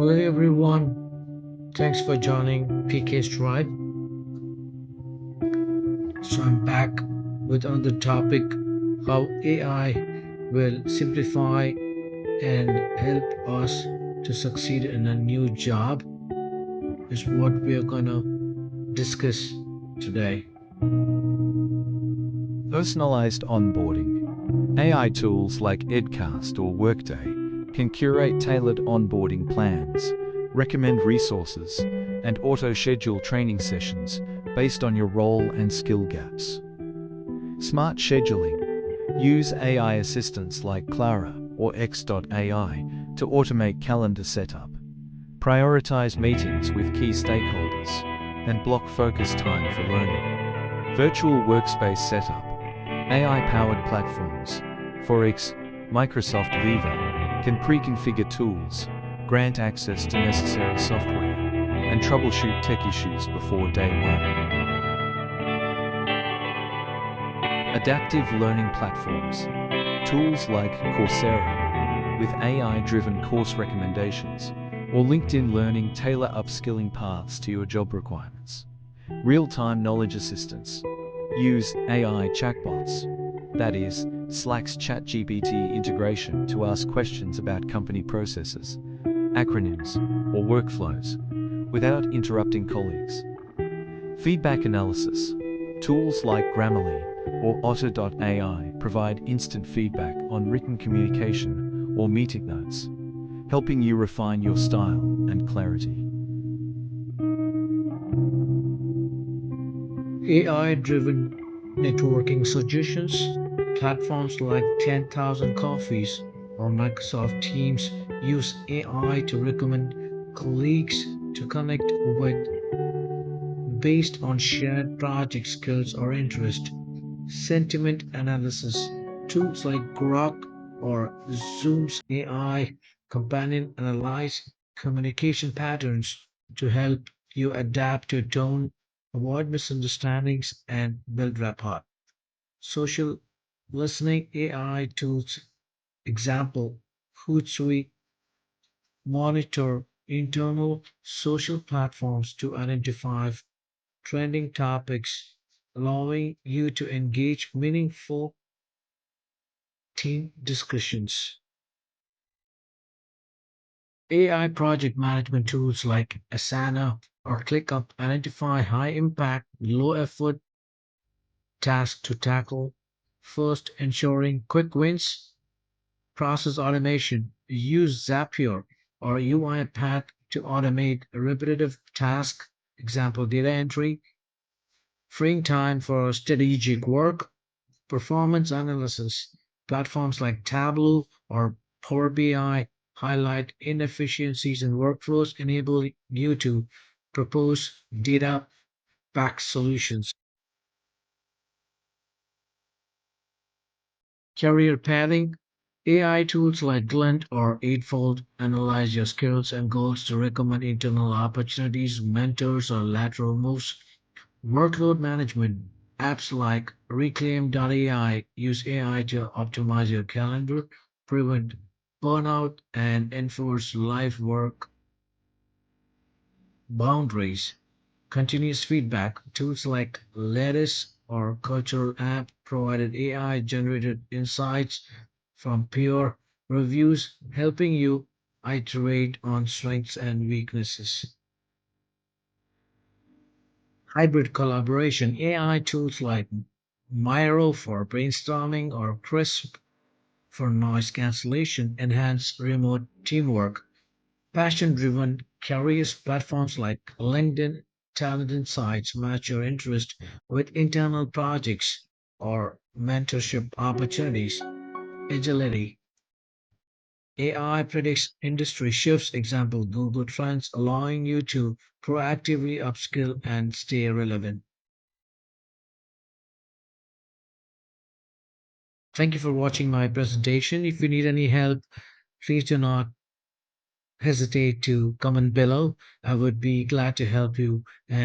Hello everyone, thanks for joining PK's Tribe. So I'm back with another topic, how AI will simplify and help us to succeed in a new job is what we are gonna discuss today. Personalized onboarding. AI tools like Edcast or Workday can curate tailored onboarding plans, recommend resources, and auto-schedule training sessions based on your role and skill gaps. Smart scheduling. Use AI assistants like Clara or X.ai to automate calendar setup. Prioritize meetings with key stakeholders and block focus time for learning. Virtual workspace setup. AI-powered platforms, Forex, Microsoft Viva, can pre-configure tools, grant access to necessary software, and troubleshoot tech issues before day one. Adaptive learning platforms. Tools like Coursera, with AI-driven course recommendations, or LinkedIn Learning tailor upskilling paths to your job requirements. Real-time knowledge assistance. Use AI chatbots, that is, Slack's ChatGPT integration to ask questions about company processes, acronyms, or workflows, without interrupting colleagues. Feedback analysis. Tools like Grammarly or Otter.ai provide instant feedback on written communication or meeting notes, helping you refine your style and clarity. AI driven networking suggestions, platforms like 10,000 Coffees or Microsoft Teams use AI to recommend colleagues to connect with based on shared project skills or interest. Sentiment analysis. Tools like Grok or Zoom's AI companion analyze communication patterns to help you adapt your tone, avoid misunderstandings, and build rapport. Social listening AI tools. Example, Hootsuite monitor internal social platforms to identify trending topics, allowing you to engage meaningful team discussions. AI project management tools like Asana or ClickUp identify high impact, low effort tasks to tackle. First, ensuring quick wins. Process automation. Use Zapier or UiPath to automate repetitive tasks. Example, data entry, freeing time for strategic work. Performance analysis. Platforms like Tableau or Power BI highlight inefficiencies in workflows, enabling you to propose data backed solutions. Career pathing. AI tools like Glint or Eightfold analyze your skills and goals to recommend internal opportunities, mentors, or lateral moves. Workload management. Apps like Reclaim.ai use AI to optimize your calendar, prevent burnout, and enforce life work boundaries. Continuous feedback. Tools like Lattice or Cultural App provided AI generated insights from peer reviews, helping you iterate on strengths and weaknesses. Hybrid collaboration. AI tools like Miro for brainstorming or Crisp for noise cancellation enhance remote teamwork. Passion driven careers platforms like LinkedIn Talent Insights match your interest with internal projects or mentorship opportunities. Agility. AI predicts industry shifts, example Google Trends, allowing you to proactively upskill and stay relevant. Thank you for watching my presentation. If you need any help, please do not hesitate to comment below. I would be glad to help you. And